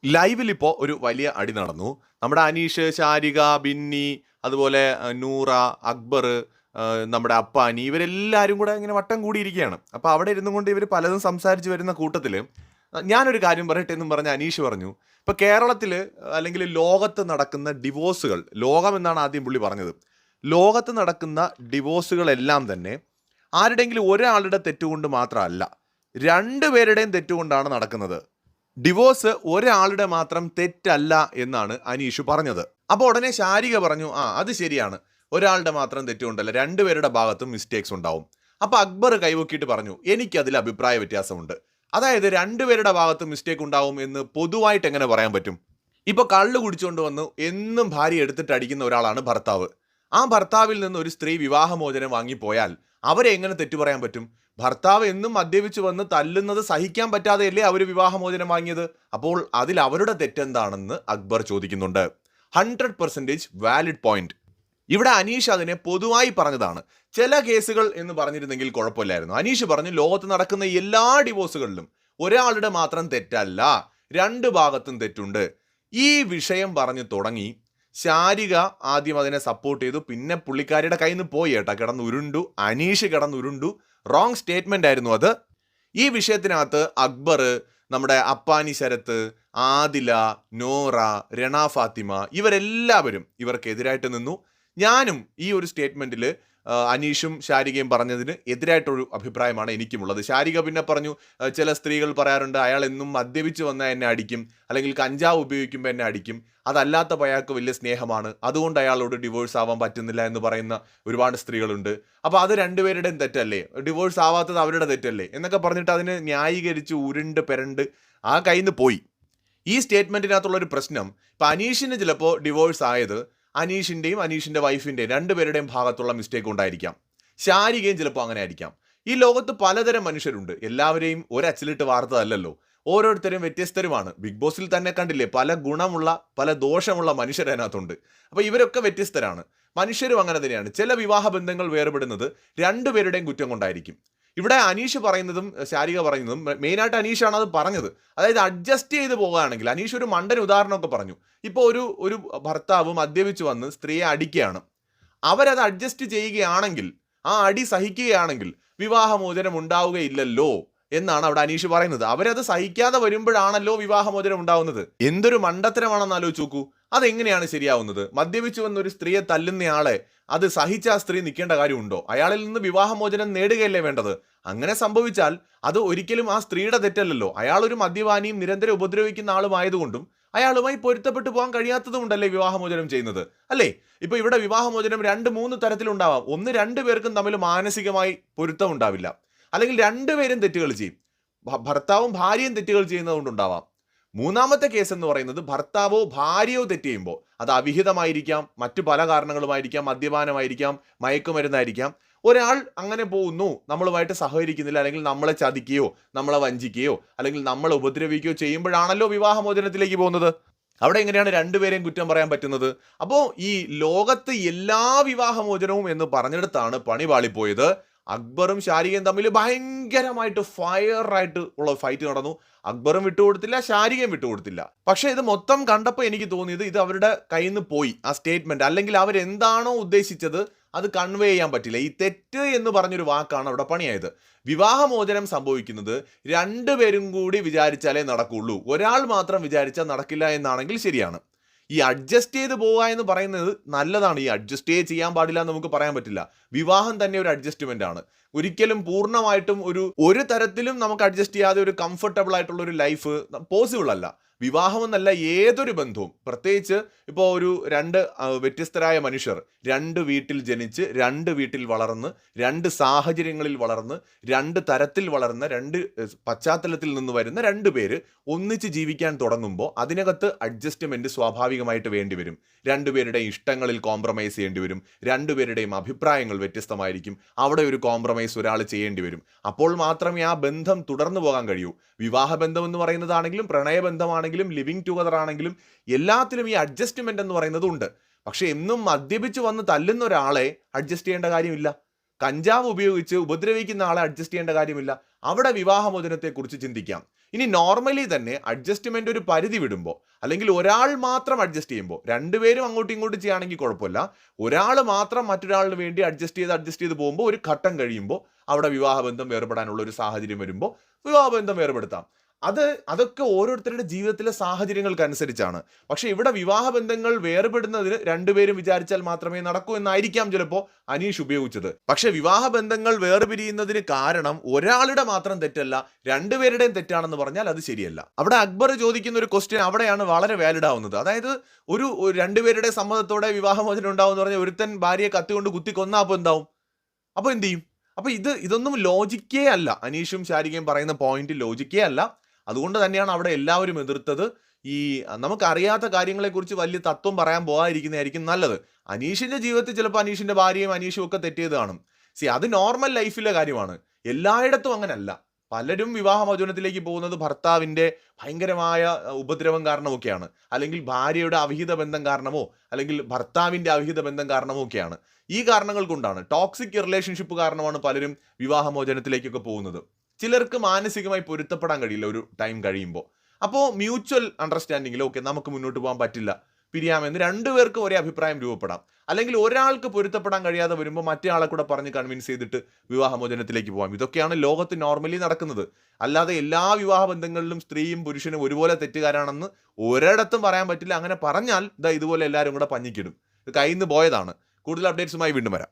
ലൈവിൽ ഇപ്പോൾ ഒരു വലിയ അടി നടന്നു. നമ്മുടെ അനീഷ്, ശാരിക, ബിന്നി, അതുപോലെ നൂറ, അക്ബർ, നമ്മുടെ അപ്പാനി ഇവരെല്ലാവരും കൂടെ ഇങ്ങനെ വട്ടം കൂടിയിരിക്കുകയാണ്. അപ്പോൾ അവിടെ ഇരുന്നു കൊണ്ട് ഇവർ പലതും സംസാരിച്ച് വരുന്ന കൂട്ടത്തിൽ ഞാനൊരു കാര്യം പറയട്ടെ എന്നും പറഞ്ഞ് അനീഷ് പറഞ്ഞു. ഇപ്പോൾ കേരളത്തിൽ അല്ലെങ്കിൽ ലോകത്ത് നടക്കുന്ന ഡിവോഴ്സുകൾ, ലോകം എന്നാണ് ആദ്യം പുള്ളി പറഞ്ഞത്, ലോകത്ത് നടക്കുന്ന ഡിവോഴ്സുകളെല്ലാം തന്നെ ആരുടെയെങ്കിലും ഒരാളുടെ തെറ്റുകൊണ്ട് മാത്രമല്ല, രണ്ടുപേരുടെയും തെറ്റുകൊണ്ടാണ് നടക്കുന്നത്. ഡിവോഴ്സ് ഒരാളുടെ മാത്രം തെറ്റല്ല എന്നാണ് അനീഷ് പറഞ്ഞത്. അപ്പോൾ ഉടനെ ശാരിക പറഞ്ഞു, അത് ശരിയാണ്, ഒരാളുടെ മാത്രം തെറ്റുകൊണ്ടല്ല, രണ്ടുപേരുടെ ഭാഗത്തും മിസ്റ്റേക്സ് ഉണ്ടാവും. അപ്പോൾ അക്ബർ കൈവക്കിയിട്ട് പറഞ്ഞു, എനിക്കതിൽ അഭിപ്രായ വ്യത്യാസമുണ്ട്. അതായത് രണ്ടുപേരുടെ ഭാഗത്തും മിസ്റ്റേക്ക് ഉണ്ടാവും എന്ന് പൊതുവായിട്ട് എങ്ങനെ പറയാൻ പറ്റും? ഇപ്പോൾ കള്ള് കുടിച്ചുകൊണ്ട് വന്നു എന്നും ഭാര്യ എടുത്തിട്ട് അടിക്കുന്ന ഒരാളാണ് ഭർത്താവ്. ആ ഭർത്താവിൽ നിന്ന് ഒരു സ്ത്രീ വിവാഹമോചനം വാങ്ങിപ്പോയാൽ അവരെ എങ്ങനെ തെറ്റു പറയാൻ പറ്റും? ഭർത്താവ് എന്നും മദ്യപിച്ചു വന്ന് തല്ലുന്നത് സഹിക്കാൻ പറ്റാതെയല്ലേ അവർ വിവാഹമോചനം വാങ്ങിയത്? അപ്പോൾ അതിൽ അവരുടെ തെറ്റെന്താണെന്ന് അക്ബർ ചോദിക്കുന്നുണ്ട്. 100% വാലിഡ് പോയിന്റ്. ഇവിടെ അനീഷ് അതിനെ പൊതുവായി പറഞ്ഞതാണ്. ചില കേസുകൾ എന്ന് പറഞ്ഞിരുന്നെങ്കിൽ കുഴപ്പമില്ലായിരുന്നു. അനീഷ് പറഞ്ഞു, ലോകത്ത് നടക്കുന്ന എല്ലാ ഡിവോഴ്സുകളിലും ഒരാളുടെ മാത്രം തെറ്റല്ല, രണ്ട് ഭാഗത്തും തെറ്റുണ്ട്. ഈ വിഷയം പറഞ്ഞു തുടങ്ങി ശാരിക ആദ്യം അതിനെ സപ്പോർട്ട് ചെയ്തു. പിന്നെ പുള്ളിക്കാരിയുടെ കയ്യിൽ നിന്ന് പോയി കേട്ടോ, കിടന്നുരുണ്ടു. അനീഷ് കിടന്നുരുണ്ടു. റോങ് സ്റ്റേറ്റ്മെന്റ് ആയിരുന്നു അത്. ഈ വിഷയത്തിനകത്ത് അക്ബർ, നമ്മുടെ അപ്പാനി ശരത്ത്, ആദില, നോറ, രണ ഫാത്തിമ ഇവരെല്ലാവരും ഇവർക്കെതിരായിട്ട് നിന്നു. ഞാനും ഈ ഒരു സ്റ്റേറ്റ്മെന്റിൽ അനീഷും ശാരികയും പറഞ്ഞതിന് എതിരായിട്ടൊരു അഭിപ്രായമാണ് എനിക്കുമുള്ളത്. ശാരിക പിന്നെ പറഞ്ഞു, ചില സ്ത്രീകൾ പറയാറുണ്ട് അയാൾ എന്നും മദ്യപിച്ച് വന്നാൽ എന്നെ അടിക്കും, അല്ലെങ്കിൽ കഞ്ചാവ് ഉപയോഗിക്കുമ്പോൾ എന്നെ അടിക്കും, അതല്ലാത്തപ്പോൾ അയാൾക്ക് വലിയ സ്നേഹമാണ്, അതുകൊണ്ട് അയാളോട് ഡിവോഴ്സ് ആവാൻ പറ്റുന്നില്ല എന്ന് പറയുന്ന ഒരുപാട് സ്ത്രീകളുണ്ട്. അപ്പോൾ അത് രണ്ടുപേരുടെയും തെറ്റല്ലേ, ഡിവോഴ്സ് ആവാത്തത് അവരുടെ തെറ്റല്ലേ എന്നൊക്കെ പറഞ്ഞിട്ട് അതിന് ന്യായീകരിച്ച് ഉരുണ്ട് പെരണ്ട് ആ കയ്യിൽ നിന്ന് പോയി. ഈ സ്റ്റേറ്റ്മെന്റിനകത്തുള്ളൊരു പ്രശ്നം, ഇപ്പം അനീഷിന് ചിലപ്പോൾ ഡിവോഴ്സ് ആയത് അനീഷിൻ്റെയും അനീഷിൻ്റെ വൈഫിൻ്റെയും രണ്ടുപേരുടെയും ഭാഗത്തുള്ള മിസ്റ്റേക്ക് ഉണ്ടായിരിക്കാം. ശാരികയും ചിലപ്പോൾ അങ്ങനെ ആയിരിക്കാം. ഈ ലോകത്ത് പലതരം മനുഷ്യരുണ്ട്. എല്ലാവരെയും ഒരച്ചിലിട്ട് വാർത്തതല്ലല്ലോ, ഓരോരുത്തരും വ്യത്യസ്തരുമാണ്. ബിഗ് ബോസിൽ തന്നെ കണ്ടില്ലേ, പല ഗുണമുള്ള പല ദോഷമുള്ള മനുഷ്യരതിനകത്തുണ്ട്. അപ്പോൾ ഇവരൊക്കെ വ്യത്യസ്തരാണ്. മനുഷ്യരും അങ്ങനെ തന്നെയാണ്. ചില വിവാഹ ബന്ധങ്ങൾ വേർപെടുന്നത് രണ്ടുപേരുടെയും കുറ്റം കൊണ്ടായിരിക്കും. ഇവിടെ അനീഷ് പറയുന്നതും ശാരിക പറയുന്നതും, മെയിനായിട്ട് അനീഷാണ് അത് പറഞ്ഞത്. അതായത് അഡ്ജസ്റ്റ് ചെയ്ത് പോകുകയാണെങ്കിൽ, അനീഷ് ഒരു മണ്ടൻ ഉദാഹരണമൊക്കെ പറഞ്ഞു. ഇപ്പോൾ ഒരു ഭർത്താവ് മദ്യപിച്ച് വന്ന് സ്ത്രീയെ അടിക്കുകയാണ്. അവരത് അഡ്ജസ്റ്റ് ചെയ്യുകയാണെങ്കിൽ, ആ അടി സഹിക്കുകയാണെങ്കിൽ വിവാഹമോചനം ഉണ്ടാവുകയില്ലല്ലോ എന്നാണ് അവിടെ അനീഷ് പറയുന്നത്. അവരത് സഹിക്കാതെ വരുമ്പോഴാണല്ലോ വിവാഹമോചനം ഉണ്ടാവുന്നത്. എന്തൊരു മണ്ടത്തരമാണെന്ന് ആലോചിച്ച് നോക്കൂ. അതെങ്ങനെയാണ് ശരിയാവുന്നത്? മദ്യപിച്ചു വന്നൊരു സ്ത്രീയെ തല്ലുന്നയാളെ അത് സഹിച്ച ആ സ്ത്രീ നിൽക്കേണ്ട കാര്യമുണ്ടോ? അയാളിൽ നിന്ന് വിവാഹമോചനം നേടുകയല്ലേ വേണ്ടത്? അങ്ങനെ സംഭവിച്ചാൽ അത് ഒരിക്കലും ആ സ്ത്രീയുടെ തെറ്റല്ലല്ലോ. അയാളൊരു മദ്യപാനിയും നിരന്തരം ഉപദ്രവിക്കുന്ന ആളുമായതുകൊണ്ടും അയാളുമായി പൊരുത്തപ്പെട്ടു പോകാൻ കഴിയാത്തതുകൊണ്ടല്ലേ വിവാഹമോചനം ചെയ്യുന്നത്, അല്ലേ? ഇപ്പൊ ഇവിടെ വിവാഹമോചനം 2-3 തരത്തിലുണ്ടാവാം. ഒന്ന്, രണ്ടുപേർക്കും തമ്മിൽ മാനസികമായി പൊരുത്തം ഉണ്ടാവില്ല, അല്ലെങ്കിൽ രണ്ടുപേരും തെറ്റുകൾ ചെയ്യും. ഭർത്താവും ഭാര്യയും തെറ്റുകൾ ചെയ്യുന്നതുകൊണ്ടുണ്ടാവാം. മൂന്നാമത്തെ കേസ് എന്ന് പറയുന്നത്, ഭർത്താവോ ഭാര്യയോ തെറ്റ് ചെയ്യുമ്പോൾ, അത് അവിഹിതമായിരിക്കാം, മറ്റു പല കാരണങ്ങളുമായിരിക്കാം, മദ്യപാനമായിരിക്കാം, മയക്കുമരുന്നായിരിക്കാം. ഒരാൾ അങ്ങനെ പോകുന്നു, നമ്മളുമായിട്ട് സഹകരിക്കുന്നില്ല, അല്ലെങ്കിൽ നമ്മളെ ചതിക്കുകയോ നമ്മളെ വഞ്ചിക്കുകയോ അല്ലെങ്കിൽ നമ്മളെ ഉപദ്രവിക്കുകയോ ചെയ്യുമ്പോഴാണല്ലോ വിവാഹമോചനത്തിലേക്ക് പോകുന്നത്. അവിടെ എങ്ങനെയാണ് രണ്ടുപേരെയും കുറ്റം പറയാൻ പറ്റുന്നത്? അപ്പോൾ ഈ ലോകത്ത് എല്ലാ വിവാഹമോചനവും എന്ന് പറഞ്ഞെടുത്താണ് പണി പാളിപ്പോയത്. അക്ബറും ശാരികയും തമ്മിൽ ഭയങ്കരമായിട്ട് ഫയറായിട്ട് ഉള്ള ഫൈറ്റ് നടന്നു. അക്ബറും വിട്ടുകൊടുത്തില്ല, ശാരികയും വിട്ടുകൊടുത്തില്ല. പക്ഷെ ഇത് മൊത്തം കണ്ടപ്പോൾ എനിക്ക് തോന്നിയത് ഇത് അവരുടെ കയ്യിൽ നിന്ന് പോയി ആ സ്റ്റേറ്റ്മെന്റ്. അല്ലെങ്കിൽ അവരെന്താണോ ഉദ്ദേശിച്ചത് അത് കൺവേ ചെയ്യാൻ പറ്റില്ല. ഈ തെറ്റ് എന്ന് പറഞ്ഞൊരു വാക്കാണ് അവിടെ പണിയായത്. വിവാഹമോചനം സംഭവിക്കുന്നത് രണ്ടുപേരും കൂടി വിചാരിച്ചാലേ നടക്കുള്ളൂ, ഒരാൾ മാത്രം വിചാരിച്ചാൽ നടക്കില്ല എന്നാണെങ്കിൽ ശരിയാണ്. ഈ അഡ്ജസ്റ്റ് ചെയ്ത് പോവുക എന്ന് പറയുന്നത് നല്ലതാണ്. ഈ അഡ്ജസ്റ്റ് ചെയ്യാൻ പാടില്ല എന്ന് നമുക്ക് പറയാൻ പറ്റില്ല. വിവാഹം തന്നെ ഒരു അഡ്ജസ്റ്റ്മെന്റ് ആണ്. ഒരിക്കലും പൂർണ്ണമായിട്ടും ഒരു തരത്തിലും നമുക്ക് അഡ്ജസ്റ്റ് ചെയ്യാതെ ഒരു കംഫർട്ടബിൾ ആയിട്ടുള്ള ഒരു ലൈഫ് പോസിബിൾ അല്ല. വിവാഹം എന്നല്ല, ഏതൊരു ബന്ധവും, പ്രത്യേകിച്ച് ഇപ്പോൾ ഒരു വ്യത്യസ്തരായ മനുഷ്യർ രണ്ട് വീട്ടിൽ ജനിച്ച്, രണ്ട് വീട്ടിൽ വളർന്ന്, രണ്ട് സാഹചര്യങ്ങളിൽ വളർന്ന്, രണ്ട് തരത്തിൽ വളർന്ന, രണ്ട് പശ്ചാത്തലത്തിൽ നിന്ന് വരുന്ന രണ്ടു പേര് ഒന്നിച്ച് ജീവിക്കാൻ തുടങ്ങുമ്പോൾ അതിനകത്ത് അഡ്ജസ്റ്റ്മെന്റ് സ്വാഭാവികമായിട്ട് വേണ്ടിവരും. രണ്ടുപേരുടെയും ഇഷ്ടങ്ങളിൽ കോംപ്രമൈസ് ചെയ്യേണ്ടി വരും. രണ്ടുപേരുടെയും അഭിപ്രായങ്ങൾ വ്യത്യസ്തമായിരിക്കും. അവിടെ ഒരു കോംപ്രമൈസ് ഒരാൾ ചെയ്യേണ്ടി വരും. അപ്പോൾ മാത്രമേ ആ ബന്ധം തുടർന്നു പോകാൻ കഴിയൂ. വിവാഹബന്ധം എന്ന് പറയുന്നതാണെങ്കിലും പ്രണയബന്ധമാണെങ്കിലും ലിവിങ് ടുഗദർ ആണെങ്കിലും എല്ലാത്തിലും ഈ അഡ്ജസ്റ്റ്മെന്റ് എന്ന് പറയുന്നത് ഉണ്ട്. പക്ഷെ എന്നും മദ്യപിച്ച് വന്ന് തല്ലുന്ന ഒരാളെ അഡ്ജസ്റ്റ് ചെയ്യേണ്ട കാര്യമില്ല. കഞ്ചാവ് ഉപയോഗിച്ച് ഉപദ്രവിക്കുന്ന ആളെ അഡ്ജസ്റ്റ് ചെയ്യേണ്ട കാര്യമില്ല. അവിടെ വിവാഹമോചനത്തെക്കുറിച്ച് ചിന്തിക്കാം. ഇനി നോർമലി തന്നെ അഡ്ജസ്റ്റ്മെന്റ് ഒരു പരിധി വിടുമ്പോൾ, അല്ലെങ്കിൽ ഒരാൾ മാത്രം അഡ്ജസ്റ്റ് ചെയ്യുമ്പോൾ, രണ്ടുപേരും അങ്ങോട്ടും ഇങ്ങോട്ടും ചെയ്യുകയാണെങ്കിൽ കുഴപ്പമില്ല. ഒരാൾ മാത്രം മറ്റൊരാളിന് വേണ്ടി അഡ്ജസ്റ്റ് ചെയ്ത് പോകുമ്പോൾ ഒരു ഘട്ടം കഴിയുമ്പോൾ അവിടെ വിവാഹബന്ധം വേർപെടാനുള്ള ഒരു സാഹചര്യം വരുമ്പോൾ വിവാഹബന്ധം വേർപെടുത്താം. അതൊക്കെ ഓരോരുത്തരുടെ ജീവിതത്തിലെ സാഹചര്യങ്ങൾക്കനുസരിച്ചാണ്. പക്ഷെ ഇവിടെ വിവാഹബന്ധങ്ങൾ വേർപെടുന്നതിന് രണ്ടുപേരും വിചാരിച്ചാൽ മാത്രമേ നടക്കൂ എന്നായിരിക്കാം ചിലപ്പോൾ അനീഷ് ഉപയോഗിച്ചത്. പക്ഷെ വിവാഹബന്ധങ്ങൾ വേർപിരിയുന്നതിന് കാരണം ഒരാളുടെ മാത്രം തെറ്റല്ല, രണ്ടുപേരുടെയും തെറ്റാണെന്ന് പറഞ്ഞാൽ അത് ശരിയല്ല. അവിടെ അക്ബർ ചോദിക്കുന്ന ഒരു ക്വസ്റ്റ്യൻ അവിടെയാണ് വളരെ വാലിഡ് ആവുന്നത്. അതായത് ഒരു രണ്ടുപേരുടെ സമ്മതത്തോടെ വിവാഹമോചനം ഉണ്ടാവും എന്ന് പറഞ്ഞാൽ ഒരുത്തൻ ഭാര്യയെ കത്തിക്കൊണ്ട് കുത്തി കൊന്നാ അപ്പോൾ എന്താവും? അപ്പോൾ എന്ത് ചെയ്യും? അപ്പൊ ഇതൊന്നും ലോജിക്കേ അല്ല. അനീഷും ശാരികയും പറയുന്ന പോയിന്റ് ലോജിക്കേ അല്ല. അതുകൊണ്ട് തന്നെയാണ് അവിടെ എല്ലാവരും എതിർത്തത്. ഈ നമുക്കറിയാത്ത കാര്യങ്ങളെക്കുറിച്ച് വലിയ തത്വം പറയാൻ പോകാതിരിക്കുന്നതായിരിക്കും നല്ലത്. അനീഷിന്റെ ജീവിതത്തിൽ ചിലപ്പോൾ അനീഷിന്റെ ഭാര്യയും അനീഷും ഒക്കെ തെറ്റിയത് കാണും. അത് നോർമൽ ലൈഫിലെ കാര്യമാണ്. എല്ലായിടത്തും അങ്ങനല്ല. പലരും വിവാഹമോചനത്തിലേക്ക് പോകുന്നത് ഭർത്താവിന്റെ ഭയങ്കരമായ ഉപദ്രവം കാരണമൊക്കെയാണ്, അല്ലെങ്കിൽ ഭാര്യയുടെ അവിഹിത ബന്ധം കാരണമോ അല്ലെങ്കിൽ ഭർത്താവിന്റെ അവിഹിത ബന്ധം കാരണമോ ഒക്കെയാണ്. ഈ കാരണങ്ങൾ കൊണ്ടാണ്, ടോക്സിക് റിലേഷൻഷിപ്പ് കാരണമാണ് പലരും വിവാഹമോചനത്തിലേക്കൊക്കെ പോകുന്നത്. ചിലർക്ക് മാനസികമായി പൊരുത്തപ്പെടാൻ കഴിയില്ല ഒരു ടൈം കഴിയുമ്പോൾ. അപ്പോൾ മ്യൂച്വൽ അണ്ടർസ്റ്റാൻഡിങ്ങിൽ ഓക്കെ നമുക്ക് മുന്നോട്ട് പോകാൻ പറ്റില്ല, പിരിയാമെന്ന് രണ്ടുപേർക്കും ഒരേ അഭിപ്രായം രൂപപ്പെടാം. അല്ലെങ്കിൽ ഒരാൾക്ക് പൊരുത്തപ്പെടാൻ കഴിയാതെ വരുമ്പോൾ മറ്റേ ആളെ കൂടെ പറഞ്ഞ് കൺവിൻസ് ചെയ്തിട്ട് വിവാഹമോചനത്തിലേക്ക് പോകാം. ഇതൊക്കെയാണ് ലോകത്ത് നോർമലി നടക്കുന്നത്. അല്ലാതെ എല്ലാ വിവാഹ ബന്ധങ്ങളിലും സ്ത്രീയും പുരുഷനും ഒരുപോലെ തെറ്റുകാരാണെന്ന് ഒരിടത്തും പറയാൻ പറ്റില്ല. അങ്ങനെ പറഞ്ഞാൽ ഇതുപോലെ എല്ലാവരും കൂടെ പഞ്ഞിക്കിടും. ഇത് കയ്യിൽ നിന്ന് പോയതാണ്. കൂടുതൽ അപ്ഡേറ്റ്സുമായി വീണ്ടും വരാം.